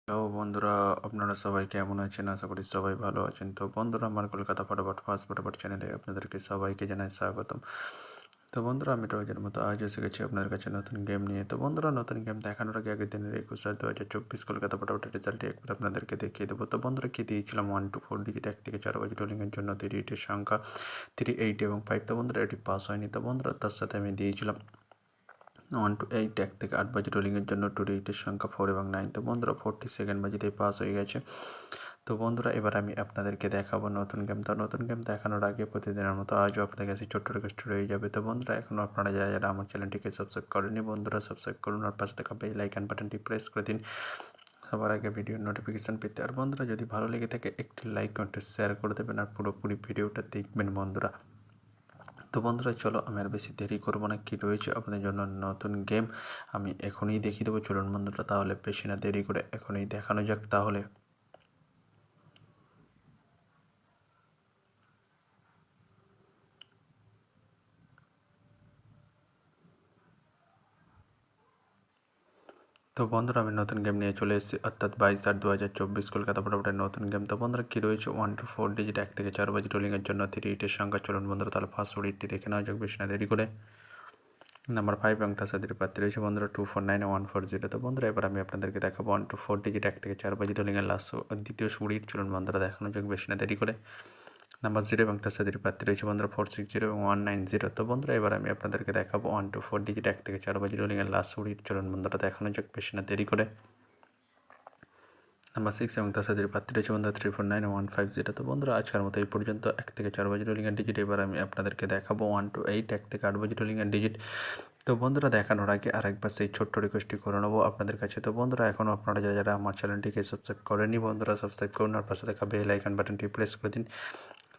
Hello বন্ধুরা, আপনারা সবাই কেমন আছেন? আশা করি সবাই ভালো আছেন। তো বন্ধুরা, আমার কলকাতা ফটাফট ফার্স্ট ফটাফট চ্যানেলে আপনাদেরকে সবাইকে জানাই স্বাগতম। তো বন্ধুরা, আমি রোজের মতো আজ এসে গেছি আপনাদের কাছে নতুন গেম নিয়ে। তো বন্ধুরা, নতুন গেম দেখানোর আগে আগের দিনের 21/2024 কলকাতা ফটাফটের রেজাল্টটি একবার আপনাদেরকে দেখিয়ে দেবো। তো বন্ধুরা, কি দিয়েছিলাম 1 to 4 ডিজিট 1 থেকে 4 বাজি রোলিংয়ের জন্য 3 8 এর সংখ্যা 3, 8 এবং 5। তো বন্ধুরা, এটি পাস হয়নি। তো বন্ধুরা, তার সাথে আমি দিয়েছিলাম 1 to 8 1 থেকে 8 বাজি রোলিংয়ের জন্য 2 ডিজিটের সংখ্যা 4 এবং 9। তো বন্ধুরা, 42nd বাজিতেই পাস হয়ে গেছে। তো বন্ধুরা, এবার আমি আপনাদেরকে দেখাবো নতুন গেম। তো নতুন গেম দেখানোর আগে প্রতিদিনের মতো আজও আপনাদের কাছে ছোট্ট রিকোয়েস্ট রয়ে যাবে। তো বন্ধুরা, এখনও আপনারা যারা যারা আমার চ্যানেলটিকে সাবস্ক্রাইব করেনি, বন্ধুরা সাবস্ক্রাইব করুন আর পাশে থাকা বেল আইকন বাটনটি প্রেস করে দিন সবার আগে ভিডিওর নোটিফিকেশান পেতে। আর বন্ধুরা, যদি ভালো লেগে থাকে একটি লাইক কমেন্ট শেয়ার করে দেবেন আর পুরোপুরি ভিডিওটা দেখবেন বন্ধুরা। তো বন্ধুরা, চলো আমি আর বেশি দেরি করবো না। কী রয়েছে আপনাদের জন্য নতুন গেম আমি এখনই দেখিয়ে দেবো। চলুন বন্ধুরা, তাহলে বেশি না দেরি করে এখনই দেখানো যাক তাহলে। তো বন্ধুরা, আমি নতুন গেম নিয়ে চলে এসেছি, অর্থাৎ 22/8/2024 কলকাতা ফটাফটের নতুন গেম। তো বন্ধুরা, কী রয়েছে 1 to 4 ডিজিট 1 থেকে 4 বাজি রোলিংয়ের জন্য 3 8 সংখ্যা। চলুন বন্ধুরা, তাহলে ফার্স্ট ওডিটটি দেখে নেওয়া যাক বেশি না দেরি করে। নাম্বার 5 এবং তার সাথে প্রার্থী রয়েছে বন্ধুরা 249 140। তো বন্ধুরা, এবার আমি আপনাদেরকে দেখাবো 1 to 4 ডিজিট 1 থেকে 4 বাজি রোলিংয়ের লাস্ট দ্বিতীয় সুড়ির। চলুন বন্ধুরা, দেখানো যাক বেশি না দেরি করে। নাম্বার 0 এবং তার সাথে প্রার্থী রয়েছে বন্ধুরা 460 এবং 190। তো বন্ধুরা, এবার আমি আপনাদেরকে দেখাবো 1 to 4 ডিজিট 1 থেকে 4 বাজি রোলিংয়ের লাস্ট সুড়ির। চলুন বন্ধুরা, দেখানো যাক বেশি না দেরি করে। নাম্বার 6 এবং তার সাথে প্রার্থী রয়েছে বন্ধুরা 349 150। তো বন্ধুরা, আজকের মতো এই পর্যন্ত 1 থেকে 4 বাজি রোলিংয়ের ডিজিট। এবার আমি আপনাদেরকে দেখাবো 1 to 8 1 থেকে 8 বাজি রোলিংয়ের ডিজিট। তো বন্ধুরা, দেখানোর আগে আরেকবার সেই ছোট্ট রিকোয়েস্টটি করে নেবো আপনাদের কাছে। তো বন্ধুরা, এখনও আপনারা যারা যারা আমার চ্যানেলটিকে সাবস্ক্রাইব করেনি, বন্ধুরা সাবস্ক্রাইব করুন আর পাশে থাকা বেল আইকন বাটনটি প্রেস করে দিন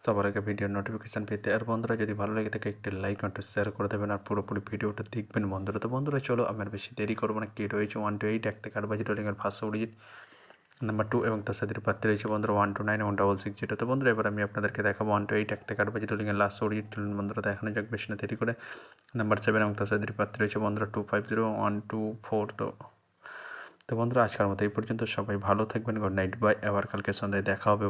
সবার আগে ভিডিওর নোটিফিকেশান পেতে। আর বন্ধুরা, যদি ভালো লেগে থাকে একটি লাইক একটু শেয়ার করে দেবেন আর পুরোপুরি ভিডিওটা দেখবেন বন্ধুরা। তো বন্ধুরা, চলো আমার বেশি দেরি করবো না। কী রয়েছে 1 to 8 1 থেকে 8 বাজি রোলিংয়ের ফার্স্ট ডিজিট। নাম্বার 2 এবং তার সাথে প্রার্থী রয়েছে বন্ধুরা 129 এবং 660। তো বন্ধুরা, এবার আমি আপনাদেরকে দেখাবো 1 to 8 1 থেকে 8 বাজি রোলিংয়ের লাস্ট ডিজিট। চলুন বন্ধুরা, দেখানো যাক বেশি না দেরি করে। নাম্বার 7 এবং তার সাথে প্রার্থী রয়েছে বন্ধুরা 250 এবং 124। তো বন্ধুরা, আজকের মতো এই পর্যন্ত। সবাই ভালো থাকবেন। Good night, bye. আবার কালকে সন্ধ্যায় দেখা হবে।